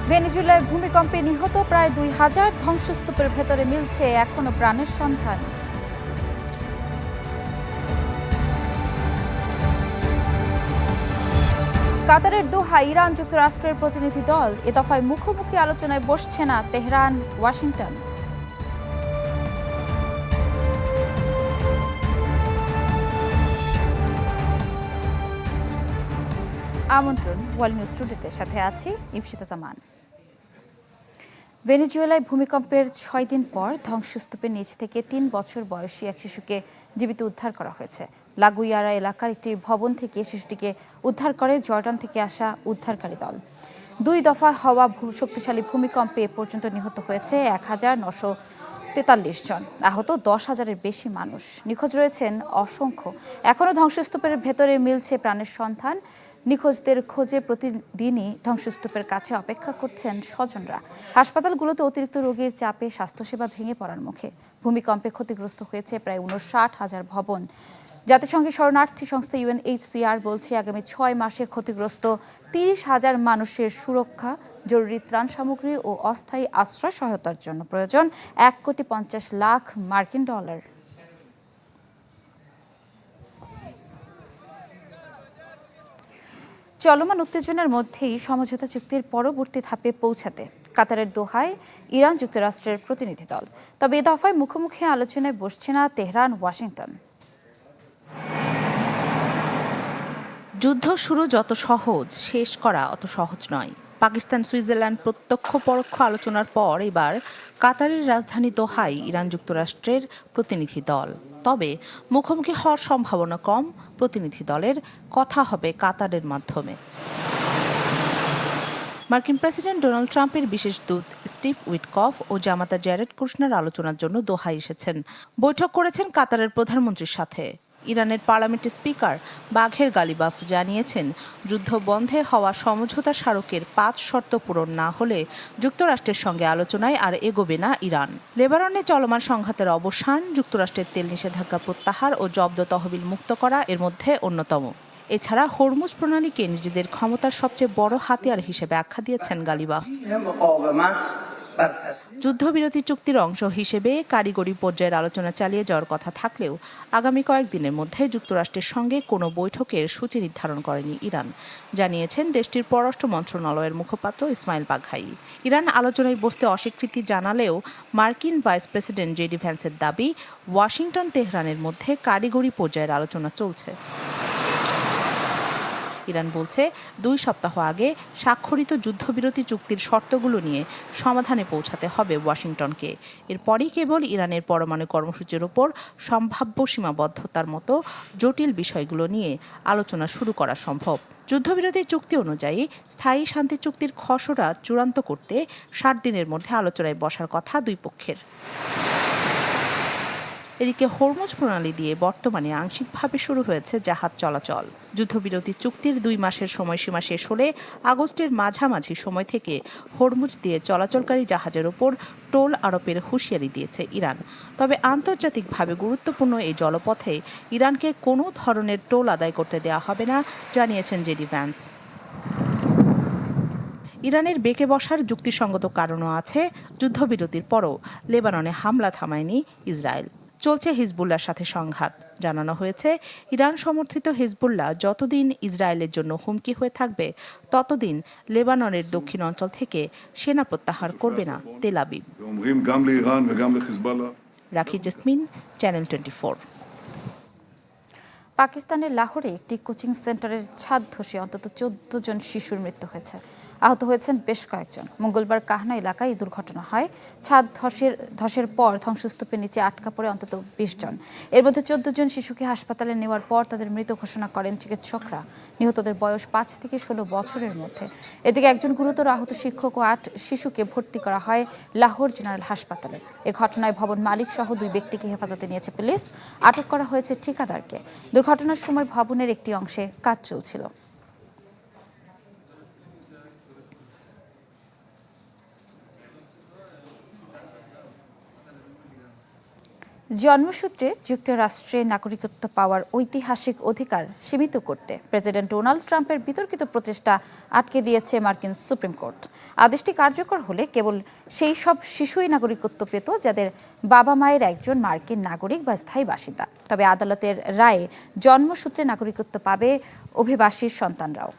ভেনেজুয়েলায় ভূমিকম্পে নিহত প্রায় ২,০০০, ধ্বংসস্তূপের ভেতরে মিলছে এখনো প্রাণের সন্ধান। কাতারের দোহায় ইরান যুক্তরাষ্ট্রের প্রতিনিধি দল, এ দফায় মুখোমুখি আলোচনায় বসছে না তেহরান, ওয়াশিংটন। আমন্ত্রণ ওয়ার্ল্ড নিউজ টুডেতে, সাথে আছি ইপসিতা জামান। ভেনেজুয়েলায় ভূমিকম্পের ৬ দিন পর ধ্বংসস্তূপের নিচ থেকে ৩ বছর বয়সী এক শিশুকে জীবিত উদ্ধার করা হয়েছে। লাগুইয়ারা এলাকার একটি ভবন থেকে শিশুটিকে উদ্ধার করে জর্ডান থেকে আসা উদ্ধারকারী দল। ২ দফা হওয়া শক্তিশালী ভূমিকম্পে এ পর্যন্ত নিহত হয়েছে ১,৯৪৩ জন, আহত ১০,০০০-এর বেশি মানুষ। নিখোঁজ রয়েছেন অসংখ্য। এখনও ধ্বংসস্তূপের ভেতরে মিলছে প্রাণের সন্ধান। নিখোঁজদের খোঁজে প্রতিদিনই ধ্বংসস্তূপের কাছে অপেক্ষা করছেন স্বজনরা। হাসপাতালগুলোতে অতিরিক্ত রোগীর চাপে স্বাস্থ্যসেবা ভেঙে পড়ার মুখে। ভূমিকম্পে ক্ষতিগ্রস্ত হয়েছে প্রায় ৫৯,০০০ ভবন। জাতিসংঘের শরণার্থী সংস্থা UNHCR বলছে আগামী ৬ মাসে ক্ষতিগ্রস্ত ৩০,০০০ মানুষের সুরক্ষা, জরুরি ত্রাণ সামগ্রী ও অস্থায়ী আশ্রয় সহায়তার জন্য প্রয়োজন $১,৫০,০০,০০,০০০। চলমান উত্তেজনার মধ্যেই সমঝোতা চুক্তির পরবর্তী ধাপে পৌঁছাতে কাতারের দোহায় ইরান যুক্তরাষ্ট্রের প্রতিনিধি দল। তবে এ দফায় মুখোমুখি আলোচনায় বসছে না তেহরান, ওয়াশিংটন। যুদ্ধ শুরু যত সহজ, শেষ করা অত সহজ নয়। পাকিস্তান সুইজারল্যান্ড প্রত্যক্ষ পরোক্ষ আলোচনার পর এবার কাতারের রাজধানী দোহায় ইরান যুক্তরাষ্ট্রের প্রতিনিধি দল। তবে মুখোমুখি হওয়ার সম্ভাবনা কম। প্রতিনিধি দলের কথা হবে কাতারের মাধ্যমে। মার্কিন প্রেসিডেন্ট ডোনাল্ড ট্রাম্পের বিশেষ দূত স্টিভ উইটকফ ও জামাতা জ্যারেড কুশনার আলোচনার জন্য দোহায় এসেছেন। বৈঠক করেছেন কাতারের প্রধানমন্ত্রীর সাথে। ইরানের পার্লামেন্টের স্পিকার বাঘের গালিবাফ জানিয়েছেন, যুদ্ধ বন্ধে হওয়া সমঝোতা স্মারকের ৫ শর্ত পূরণ না হলে যুক্তরাষ্ট্রের সঙ্গে আলোচনায় আর এগোবে না ইরান। লেবাননে চলমান সংঘাতের অবসান, যুক্তরাষ্ট্রের তেল নিষেধাজ্ঞা প্রত্যাহার ও জব্দ তহবিল মুক্ত করা এর মধ্যে অন্যতম। এছাড়া হরমুজ প্রণালীকে নিজেদের ক্ষমতার সবচেয়ে বড় হাতিয়ার হিসেবে আখ্যা দিয়েছেন গালিবাফ। যুদ্ধবিরতি চুক্তির অংশ হিসেবে কারিগরি পর্যায়ের আলোচনা চালিয়ে যাওয়ার কথা থাকলেও আগামী কয়েকদিনের মধ্যে যুক্তরাষ্ট্রের সঙ্গে কোনো বৈঠকের সূচি নির্ধারণ করেনি ইরান, জানিয়েছেন দেশটির পররাষ্ট্র মন্ত্রণালয়ের মুখপাত্র ইসমাইল বাঘাই। ইরান আলোচনায় বসতে অস্বীকৃতি জানালেও মার্কিন ভাইস প্রেসিডেন্ট জেডি ভ্যান্সের দাবি, ওয়াশিংটন তেহরানের মধ্যে কারিগরি পর্যায়ের আলোচনা চলছে। ইরান বলছে ২ সপ্তাহ আগে স্বাক্ষরিত যুদ্ধবিরতি চুক্তির শর্তগুলো নিয়ে সমাধানে পৌঁছাতে হবে ওয়াশিংটনকে। এরপরই কেবল ইরানের পরমাণু কর্মসূচির ওপর সম্ভাব্য সীমাবদ্ধতার মতো জটিল বিষয়গুলো নিয়ে আলোচনা শুরু করা সম্ভব। যুদ্ধবিরতি চুক্তি অনুযায়ী স্থায়ী শান্তি চুক্তির খসড়া চূড়ান্ত করতে ৬০ দিনের মধ্যে আলোচনায় বসার কথা দুই পক্ষের। এদিকে হরমুজ প্রণালী দিয়ে বর্তমানে আংশিকভাবে শুরু হয়েছে জাহাজ চলাচল। যুদ্ধবিরতি চুক্তির ২ মাসের সময়সীমা শেষ হলে আগস্টের মাঝামাঝি সময় থেকে হরমুজ দিয়ে চলাচলকারী জাহাজের ওপর টোল আরোপের হুঁশিয়ারি দিয়েছে ইরান। তবে আন্তর্জাতিকভাবে গুরুত্বপূর্ণ এই জলপথে ইরানকে কোনো ধরনের টোল আদায় করতে দেওয়া হবে না, জানিয়েছেন জেডি ভ্যান্স। ইরানের বেঁকে বসার যুক্তিসঙ্গত কারণও আছে। যুদ্ধবিরতির পরও লেবাননে হামলা থামায়নি ইসরায়েল। চলছে হিজবুল্লাহর সাথে সংঘাত। জানানো হয়েছে, ইরান সমর্থিত হিজবুল্লাহ যতদিন ইসরায়েলের জন্য হুমকি হয়ে থাকবে ততদিন লেবাননের দক্ষিণ অঞ্চল থেকে সেনা প্রত্যাহার করবে না তেল আবিব। রাখি জেসমিন, চ্যানেল 24। পাকিস্তানের লাহোরে একটি কোচিং সেন্টারের ছাদ ধসে অন্তত ১৪ জন শিশুর মৃত্যু হয়েছে। আহত হয়েছেন বেশ কয়েকজন। মঙ্গলবার কাহনা এলাকায় এই দুর্ঘটনা হয়। ছাদ ধসের পর ধ্বংসস্তূপের নিচে আটকা পড়ে অন্তত ২০ জন। এর মধ্যে ১৪ জন শিশুকে হাসপাতালে নেওয়ার পর তাদের মৃত ঘোষণা করেন চিকিৎসকরা। নিহতদের বয়স ৫ থেকে ১৬ বছরের মধ্যে। এদিকে একজন গুরুতর আহত শিক্ষক ও ৮ শিশুকে ভর্তি করা হয় লাহোর জেনারেল হাসপাতালে। এ ঘটনায় ভবন মালিক সহ ২ ব্যক্তিকে হেফাজতে নিয়েছে পুলিশ। আটক করা হয়েছে ঠিকাদারকে। দুর্ঘটনার সময় ভবনের একটি অংশে কাজ চলছিল। জন্মসূত্রে যুক্তরাষ্ট্রে নাগরিকত্ব পাওয়ার ঐতিহাসিক অধিকার সীমিত করতে প্রেসিডেন্ট ডোনাল্ড ট্রাম্পের বিতর্কিত প্রচেষ্টা আটকে দিয়েছে মার্কিন সুপ্রিম কোর্ট। আদেশটি কার্যকর হলে কেবল সেই সব শিশুই নাগরিকত্ব পেত যাদের বাবা মায়ের একজন মার্কিন নাগরিক বা স্থায়ী বাসিন্দা। তবে আদালতের রায়ে জন্মসূত্রে নাগরিকত্ব পাবে অভিবাসীর সন্তানরাও।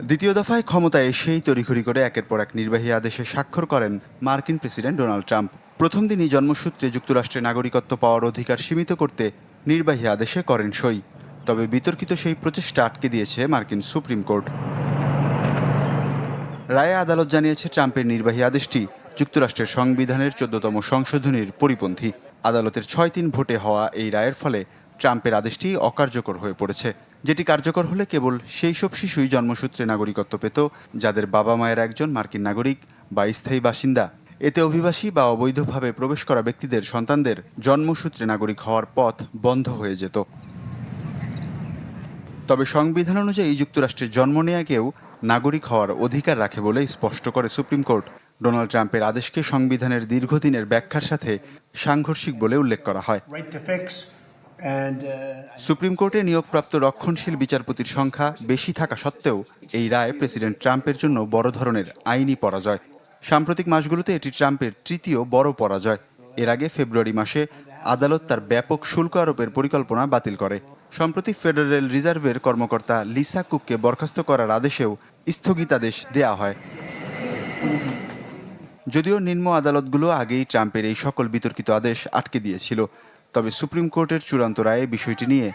দ্বিতীয় দফায় ক্ষমতায় এসেই তড়িঘড়ি করে একের পর এক নির্বাহী আদেশে স্বাক্ষর করেন মার্কিন প্রেসিডেন্ট ডোনাল্ড ট্রাম্প। প্রথম দিনই জন্মসূত্রে যুক্তরাষ্ট্রে নাগরিকত্ব পাওয়ার অধিকার সীমিত করতে নির্বাহী আদেশে করেন সই। তবে বিতর্কিত সেই প্রচেষ্টা আটকে দিয়েছে মার্কিন সুপ্রিম কোর্ট। রায়ে আদালত জানিয়েছে ট্রাম্পের নির্বাহী আদেশটি যুক্তরাষ্ট্রের সংবিধানের 14তম সংশোধনীর পরিপন্থী। আদালতের 6-3 ভোটে হওয়া এই রায়ের ফলে ট্রাম্পের আদেশটি অকার্যকর হয়ে পড়েছে, যেটি কার্যকর হলে কেবল সেই সব শিশুই জন্মসূত্রে নাগরিকত্ব পেত যাদের বাবা মায়ের একজন মার্কিন নাগরিক বা স্থায়ী বাসিন্দা। এতে অভিবাসী বা অবৈধভাবে প্রবেশ করা ব্যক্তিদের সন্তানদের জন্মসূত্রে নাগরিক হওয়ার পথ বন্ধ হয়ে যেত। তবে সংবিধান অনুযায়ী যুক্তরাষ্ট্রে জন্ম নেওয়াকেও নাগরিক হওয়ার অধিকার রাখে বলে স্পষ্ট করে সুপ্রিম কোর্ট। ডোনাল্ড ট্রাম্পের আদেশকে সংবিধানের দীর্ঘদিনের ব্যাখ্যার সাথে সাংঘর্ষিক বলে উল্লেখ করা হয়। সুপ্রিম কোর্টে নিয়োগপ্রাপ্ত রক্ষণশীল বিচারপতির সংখ্যা বেশি থাকা সত্ত্বেও এই রায় প্রেসিডেন্ট ট্রাম্পের জন্য বড় ধরনের আইনি পরাজয়। সাম্প্রতিক মাসগুলোতে এটি ট্রাম্পের তৃতীয় বড় পরাজয়। এর আগে ফেব্রুয়ারি মাসে আদালত তার ব্যাপক শুল্ক আরোপের পরিকল্পনা বাতিল করে। সম্প্রতি ফেডারেল রিজার্ভের কর্মকর্তা লিসা কুককে বরখাস্ত করার আদেশেও স্থগিতাদেশ দেয়া হয়। যদিও নিম্ন আদালতগুলো আগেই ট্রাম্পের এই সকল বিতর্কিত আদেশ আটকে দিয়েছিল, তবে সুপ্রিম কোর্টের চূড়ান্ত রায়ে বিষয়টি নিয়ে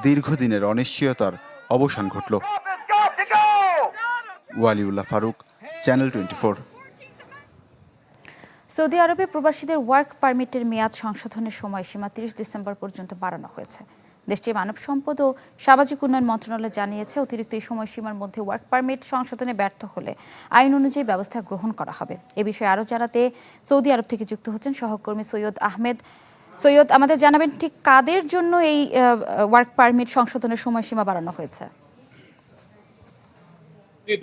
দীর্ঘদিনের অনিশ্চয়তার অবসান ঘটল। ওয়ালিউল্লাহ ফারুক, চ্যানেল 24। সৌদি আরবে প্রবাসীদের ওয়ার্ক পারমিটের মেয়াদ সংশোধনের সময়সীমা 30 ডিসেম্বর পর্যন্ত বাড়ানো হয়েছে। দেশটির মানব সম্পদ ও সামাজিক উন্নয়ন মন্ত্রণালয় জানিয়েছে, অতিরিক্ত এই সময়সীমার মধ্যে ওয়ার্ক পারমিট সংশোধনে ব্যর্থ হলে আইন অনুযায়ী ব্যবস্থা গ্রহণ করা হবে। এ বিষয়ে আরও জানাতে সৌদি আরব থেকে যুক্ত হচ্ছেন সহকর্মী সৈয়দ আহমেদ। সৈয়দ, আমাদের জানাবেন ঠিক কাদের জন্য এই ওয়ার্ক পারমিট সংশোধনের সময়সীমা বাড়ানো হয়েছে?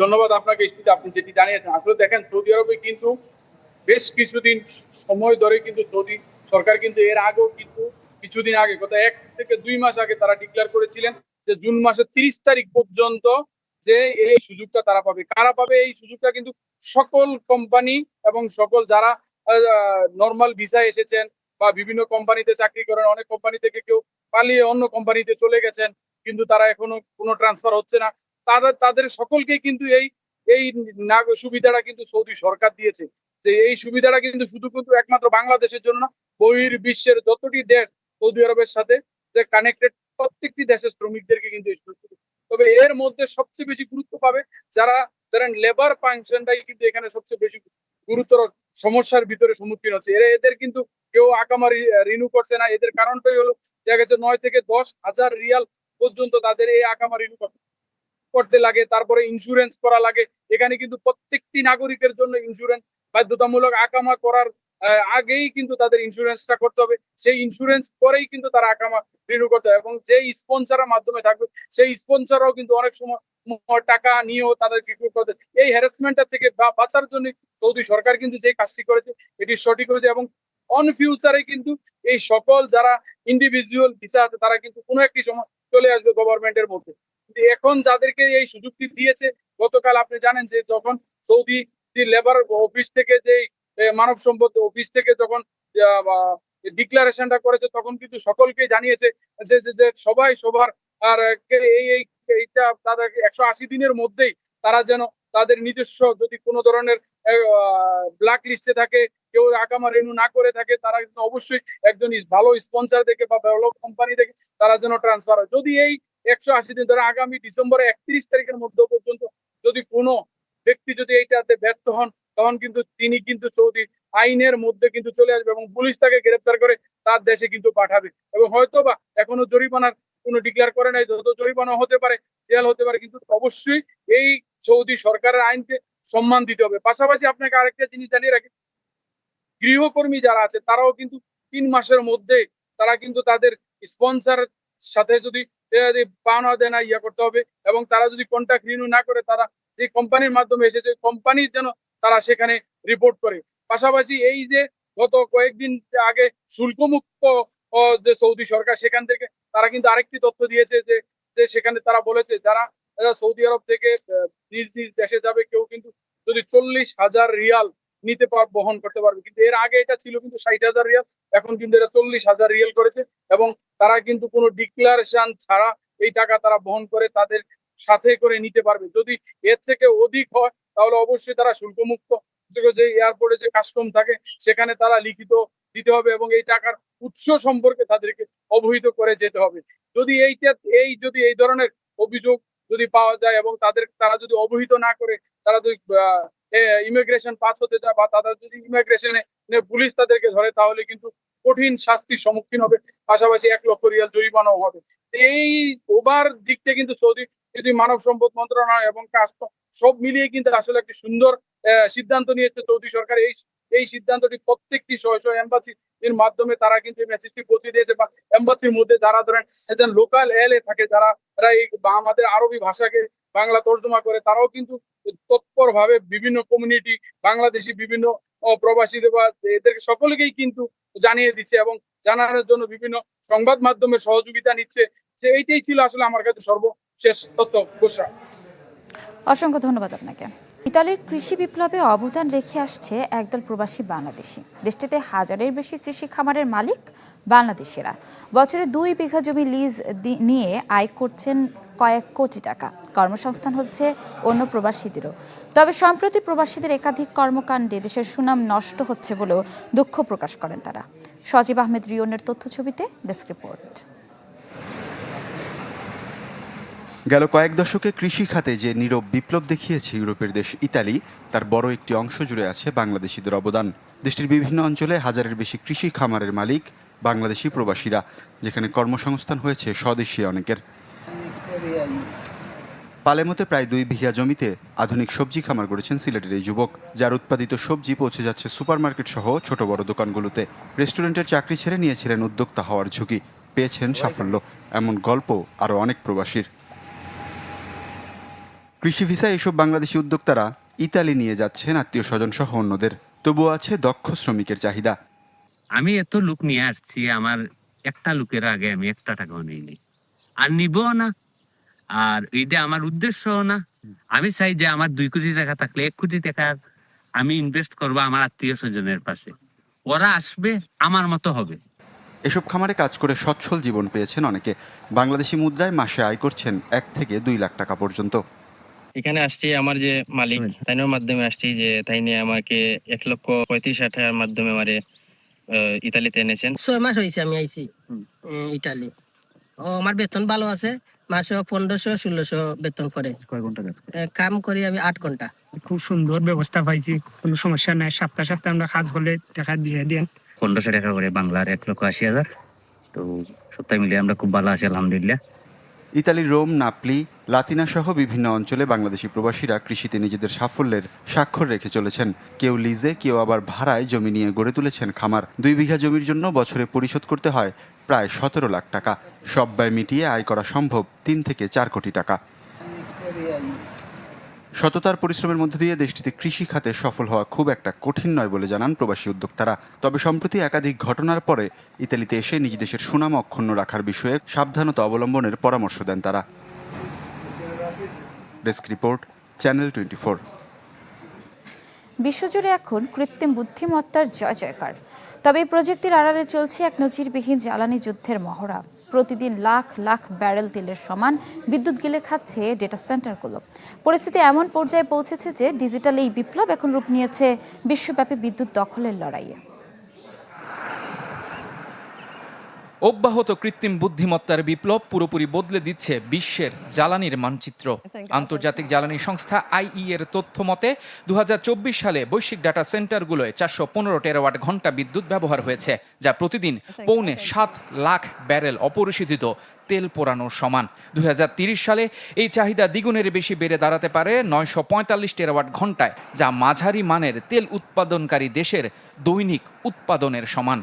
ধন্যবাদ আপনাকে। আপনি যেটি জানিয়েছেন, আসলে দেখেন সৌদি আরবে কিন্তু বেশ কিছুদিন সময় ধরে কিন্তু সৌদি সরকার কিন্তু এর আগেও কিন্তু কিছুদিন আগে গত 1 থেকে 2 মাস আগে তারা ডিক্লেয়ার করেছিলেন যে জুন মাসের 30 তারিখ পর্যন্ত যে এই সুযোগটা তারা পাবে। কারা পাবে এই সুযোগটা? কিন্তু সকল কোম্পানি এবং সকল যারা নর্মাল ভিসায় এসেছেন বা বিভিন্ন কোম্পানিতে চাকরি করেন, অনেক কোম্পানি থেকে কেউ পালিয়ে অন্য কোম্পানিতে চলে গেছেন, কিন্তু তারা এখনো কোনো ট্রান্সফার হচ্ছে না। তাদের সকলকে কিন্তু এই এই সুবিধাটা কিন্তু সৌদি সরকার দিয়েছে। যে এই সুবিধাটা কিন্তু শুধু কিন্তু একমাত্র বাংলাদেশের জন্য না, বহির্বিশ্বের যতটি দেশ সৌদি আরবের সাথে যে কানেক্টেড প্রত্যেকটি দেশের শ্রমিকদেরকে কিন্তু এই সুযোগ। তবে এর মধ্যে সবচেয়ে বেশি গুরুত্ব পাবে যারা ধরেন লেবার ফাংশনটাই কিন্তু এখানে সবচেয়ে বেশি গুরুতর সমস্যার ভিতরে সম্মুখীন হচ্ছে। এদের কিন্তু কেউ আকামা রিনিউ করছে না। এদের কারণটাই হলো দেখা গেছে 9 থেকে 10 হাজার রিয়াল পর্যন্ত তাদের এই আকামা রিনিউ করতে লাগে। তারপরে ইন্স্যুরেন্স করা লাগে। এখানে কিন্তু প্রত্যেকটি নাগরিকের জন্য ইন্স্যুরেন্স বাধ্যতামূলক। আকামা করার আগেই কিন্তু তাদের ইন্স্যুরেন্সটা করতে হবে। সেই ইন্স্যুরেন্স করেই কিন্তু তারা আকামা রিনিউ করতে হবে এবং যে স্পন্সরের মাধ্যমে থাকবে সেই স্পন্সরও কিন্তু অনেক সময় টাকা নিয়েও তাদেরকে করতে। এই হ্যারাসমেন্টটা থেকে বাঁচার জন্য সৌদি সরকার কিন্তু যে কাজটি করেছে এটি সঠিক হয়েছে এবং অন ফিউচারে কিন্তু এই সকল যারা ইন্ডিভিজুয়াল ভিসা আছে তারা কিন্তু কোনো একটি সময় চলে আসবে গভর্নমেন্টের মধ্যে। এখন যাদেরকে এই সুযোগটি দিয়েছে, গতকাল আপনি জানেন যে যখন সৌদি লেবার অফিস থেকে যে মানব সম্পদ অফিস থেকে যখন ডিক্লারেশনটা করেছে তখন কিন্তু সকলকে জানিয়েছে যে সবাই সবার আর এইটা তাদের 180 দিনের মধ্যেই তারা যেন তাদের নিজস্ব যদি কোনো ধরনের ব্ল্যাক লিস্টে থাকে, কেউ আকামা রিনিউ না করে থাকে, তারা কিন্তু অবশ্যই একজন ভালো স্পন্সর দেখে বা ভালো কোম্পানি দেখে তারা যেন ট্রান্সফার হয়। যদি এই 180 দিন ধরে আগামী ডিসেম্বরের 31 তারিখের মধ্যে পর্যন্ত যদি কোনো ব্যক্তি যদি এইটাতে ব্যর্থ হন তখন কিন্তু তিনি কিন্তু সৌদি আইনের মধ্যে কিন্তু চলে আসবে এবং পুলিশ তাকে গ্রেফতার করে তার দেশে কিন্তু পাঠাবে এবং হয়তো বা এখনো জরিমানার কোনো ডিক্লেয়ার করে নাই, যত জরিমানা হতে পারে, জেল হতে পারে, কিন্তু অবশ্যই এই সৌদি সরকারের আইনকে সম্মান দিতে হবে। পাশাপাশি আপনাকে আরেকটা জিনিস জানিয়ে রাখি, গৃহকর্মী যারা আছে তারাও কিন্তু 3 মাসের মধ্যে তারা কিন্তু তাদের স্পন্সর সাথে যদি পাওনা দেনা করতে হবে এবং তারা যদি কন্ট্রাক্ট রিনিউ না করে তারা যে কোম্পানির মাধ্যমে এসেছে কোম্পানির যেন তারা সেখানে রিপোর্ট করে। পাশাপাশি এই যে গত কয়েকদিন আগে শুল্কমুক্ত যে সৌদি সরকার, সেখান থেকে তারা কিন্তু আরেকটি তথ্য দিয়েছে যে যে সেখানে তারা বলেছে যারা সৌদি আরব থেকে নিজ নিজ দেশে যাবে, কেউ কিন্তু যদি 40,000 রিয়াল নিতে বহন করতে পারবে। কিন্তু এর আগে এটা ছিল কিন্তু 60,000 রিয়াল, এখন কিন্তু এটা 40,000 রিয়াল করেছে এবং তারা কিন্তু কোনো ডিক্লারেশন ছাড়া এই টাকা তারা বহন করে তাদের সাথে করে নিতে পারবে। যদি এর থেকে অধিক হয় তাহলে অবশ্যই তারা শুল্কমুক্ত যে এয়ারপোর্টে যে কাস্টম থাকে সেখানে তারা লিখিত দিতে হবে এবং এই টাকার উৎস সম্পর্কে তাদেরকে অবহিত করে যেতে হবে। যদি যদি এই ধরনের অভিযোগ যদি পাওয়া যায় এবং তারা যদি অবহিত না করে, তারা যদি ইমিগ্রেশন পাস হতে চায় বা তারা যদি ইমিগ্রেশনে পুলিশ তাদেরকে ধরে, তাহলে কিন্তু কঠিন শাস্তির সম্মুখীন হবে, পাশাপাশি 1 লক্ষ রিয়াল জরিমানাও হবে। এই ওভার দিকটা কিন্তু সৌদি যদি মানব সম্পদ মন্ত্রণালয় এবং কাস্টম সব মিলিয়ে কিন্তু আসলে একটি সুন্দর সিদ্ধান্ত নিয়েছে সৌদি সরকার। এই সিদ্ধান্তটি প্রত্যেকটি শহ এম্বাসির মাধ্যমে তারা কিন্তু মেসেজটি পৌঁছে দিয়েছে, বা এম্বাসির মধ্যে যারা ধরেন লোকাল এলএ থাকে, যারা এই আমাদের আরবি ভাষাকে বাংলা তর্জমা করে, তারাও কিন্তু তৎপর ভাবে বিভিন্ন কমিউনিটি বাংলাদেশি বিভিন্ন প্রবাসীদের বা এদেরকে সকলকেই কিন্তু জানিয়ে দিচ্ছে এবং জানানোর জন্য বিভিন্ন সংবাদ মাধ্যমের সহযোগিতা নিচ্ছে। যে এইটাই ছিল আসলে আমার কাছে সর্বশেষ তথ্য। বুশরা, অসংখ্য ধন্যবাদ আপনাকে। ইতালির কৃষি বিপ্লবে অবদান রেখে আসছে একদল প্রবাসী বাংলাদেশি। দেশটিতে হাজারের বেশি কৃষি খামারের মালিক বাংলাদেশিরা। বছরে 2 বিঘা জমি লিজ নিয়ে আয় করছেন কয়েক কোটি টাকা। কর্মসংস্থান হচ্ছে অন্য প্রবাসীদেরও। তবে সম্প্রতি প্রবাসীদের একাধিক কর্মকাণ্ডে দেশের সুনাম নষ্ট হচ্ছে বলেও দুঃখ প্রকাশ করেন তারা। সজীব আহমেদ রিয়নের তথ্যছবিতে ডেস্ক রিপোর্ট। গেল কয়েক দশকে কৃষি খাতে যে নীরব বিপ্লব দেখিয়েছে ইউরোপের দেশ ইতালি, তার বড় একটি অংশ জুড়ে আছে বাংলাদেশিদের অবদান। দেশটির বিভিন্ন অঞ্চলে হাজারের বেশি কৃষি খামারের মালিক বাংলাদেশি প্রবাসীরা, যেখানে কর্মসংস্থান হয়েছে স্বদেশী অনেকের। পালেমোতে প্রায় 2 বিঘা জমিতে আধুনিক সবজি খামার গড়েছেন সিলেটের এই যুবক, যার উৎপাদিত সবজি পৌঁছে যাচ্ছে সুপারমার্কেট সহ ছোট বড় দোকানগুলোতে। রেস্টুরেন্টের চাকরি ছেড়ে নিয়েছিলেন উদ্যোক্তা হওয়ার ঝুঁকি, পেয়েছেন সাফল্য। এমন গল্প আরও অনেক প্রবাসীর। কৃষি ভিসায় এসব বাংলাদেশি উদ্যোক্তারা ইতালি নিয়ে যাচ্ছেন আত্মীয় স্বজন সহ অন্যদের। তবুও আছে দক্ষ শ্রমিকের চাহিদা। আমি এত লোক নিয়ে আসছি, আমার একটা লোকের আগে আমি 1 টাকাও নিইনি, আর নিবও না। আর এইটা আমার উদ্দেশ্যও না। আমি চাই যে আমার 2 কোটি টাকা থাকলে 1 কোটি টাকা আমি ইনভেস্ট করবো আমার আত্মীয় স্বজনের পাশে। ওরা আসবে, আমার মতো হবে। এসব খামারে কাজ করে সচ্ছল জীবন পেয়েছেন অনেকে। বাংলাদেশি মুদ্রায় মাসে আয় করছেন 1 থেকে 2 লাখ টাকা পর্যন্ত। এখানে আসছি আমার যে মালিক তাইনের মাধ্যমে আসছি, যে তাই নিয়ে আমাকে 1,35,000 মাধ্যমে আমারে ইতালিতে এনেছেন। 6 মাস হয়েছে আমি আইছি ইতালি। আমার বেতন ভালো আছে, মাসে 1500-1600 বেতন করে। কয় ঘন্টা কাজ করেন? কাম করি আমি 8 ঘন্টা। খুব সুন্দর ব্যবস্থা পাইছি, কোনো সমস্যা নাই। সপ্তাহে আমরা কাজ করলে টাকা দিয়ে দেন। 1500 টাকা করে বাংলার 1,80,000। তো সপ্তাহে মিলিয়ে আমরা খুব ভালো আছি আলহামদুলিল্লাহ। ইতালির রোম, নাপলি, লাতিনা সহ বিভিন্ন অঞ্চলে বাংলাদেশি প্রবাসীরা কৃষিতে নিজেদের সাফল্যের স্বাক্ষর রেখে চলেছেন। কেউ লিজে, কেউ আবার ভাড়ায় জমি নিয়ে গড়ে তুলেছেন খামার। 2 বিঘা জমির জন্য বছরে পরিশোধ করতে হয় প্রায় 17 লাখ টাকা। সব ব্যয় মিটিয়ে আয় করা সম্ভব 3 থেকে 4 কোটি টাকা। সততার পরিশ্রমের মধ্য দিয়ে দেশটিতে কৃষি খাতে সফল হওয়া খুব একটা কঠিন নয় বলে জানান প্রবাসী উদ্যোক্তারা। তবে সম্প্রতি একাধিক ঘটনার পরে ইতালিতে এসে নিজ দেশের সুনাম অক্ষুণ্ণ রাখার বিষয়ে সাবধানতা অবলম্বনের পরামর্শ দেন তারা। Desk report, channel 24। বিশ্বজুড়ে এখন কৃত্রিম বুদ্ধিমত্তার জয় জয়কার। তবে এই প্রযুক্তির আড়ালে চলছে এক নজিরবিহীন জ্বালানি যুদ্ধের মহড়া। প্রতিদিন লাখ লাখ ব্যারেল তেলের সমান বিদ্যুৎ গিলে খাচ্ছে ডেটা সেন্টারগুলো। পরিস্থিতি এমন পর্যায়ে পৌঁছেছে যে ডিজিটাল এই বিপ্লব এখন রূপ নিয়েছে বিশ্বব্যাপী বিদ্যুৎ দখলের লড়াইয়ে। অব্যাহত কৃত্রিম বুদ্ধিমত্তার বিপ্লব পুরোপুরি বদলে দিচ্ছে বিশ্বের জ্বালানির মানচিত্র। আন্তর্জাতিক জ্বালানি সংস্থা আইই এর তথ্য মতে 2024 সালে বৈশ্বিক ডাটা সেন্টারগুলোয় 415 টেরাওয়াট ঘন্টা বিদ্যুৎ ব্যবহার হয়েছে, যা প্রতিদিন 7.25 লাখ ব্যারেল অপরিশোধিত তেল পোড়ানোর সমান। 2030 সালে এই চাহিদা দ্বিগুণের বেশি বেড়ে দাঁড়াতে পারে 945 টেরাওয়াট ঘন্টায়, যা মাঝারি মানের তেল উৎপাদনকারী দেশের দৈনিক উৎপাদনের সমান।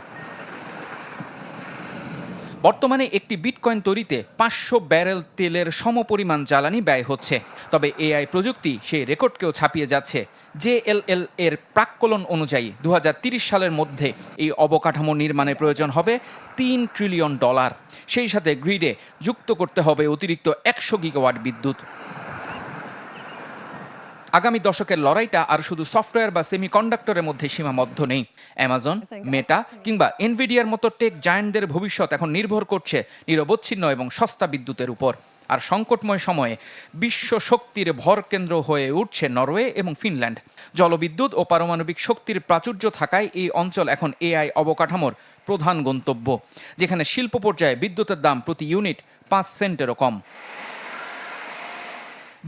বর্তমানে একটি বিটকয়েন তৈরিতে ৫০০ ব্যারেল তেলের সমপরিমাণ জ্বালানি ব্যয় হচ্ছে। তবে এআই প্রযুক্তি সেই রেকর্ডকেও ছাপিয়ে যাচ্ছে। JLL এর প্রাক্কলন অনুযায়ী 2030 সালের মধ্যে এই অবকাঠামো নির্মাণের প্রয়োজন হবে $3 ট্রিলিয়ন। সেই সাথে গ্রিডে যুক্ত করতে হবে অতিরিক্ত 100 গিগাওয়াট বিদ্যুৎ। আগামী দশকের লড়াইটা আর শুধু সফটওয়্যার বা সেমিকন্ডাক্টরের মধ্যে সীমাবদ্ধ নেই। অ্যামাজন, মেটা কিংবা এনভিডিয়ার মতো টেক জায়ান্টদের ভবিষ্যৎ এখন নির্ভর করছে নিরবচ্ছিন্ন এবং সস্তা বিদ্যুতের উপর। আর সংকটময় সময়ে বিশ্ব শক্তির ভরকেন্দ্র হয়ে উঠছে নরওয়ে এবং ফিনল্যান্ড। জলবিদ্যুৎ ও পারমাণবিক শক্তির প্রাচুর্য থাকায় এই অঞ্চল এখন এআই অবকাঠামোর প্রধান গন্তব্য, যেখানে শিল্প পর্যায়ে বিদ্যুতের দাম প্রতি ইউনিট 5 সেন্টেরও কম।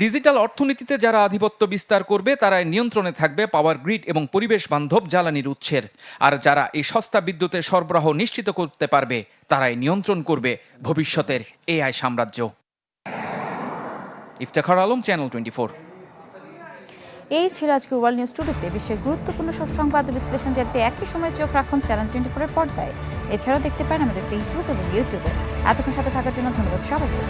ডিজিটাল অর্থনীতিতে যারা আধিপত্য বিস্তার করবে তারাই নিয়ন্ত্রণে থাকবে পাওয়ার গ্রিড এবং পরিবেশ বান্ধব জ্বালানির উৎসের। আর যারা এই সস্তা বিদ্যুতের সরবরাহ নিশ্চিত করতে পারবে তারাই নিয়ন্ত্রণ করবে ভবিষ্যতের এআই সাম্রাজ্য। ইফতেখার আলম, চ্যানেল 24। এই ছিল আজকের ওয়ার্ল্ড নিউজ টুডেতে। বিশ্বের গুরুত্বপূর্ণ সব সংবাদ ও বিশ্লেষণ জানতে একই সময় চোখ রাখুন চ্যানেল 24 এর পর্দায়। এছাড়াও দেখতে পারেন আমাদের ফেসবুক এবং ইউটিউবে। এতক্ষণ সাথে থাকার জন্য ধন্যবাদ সবাইকে।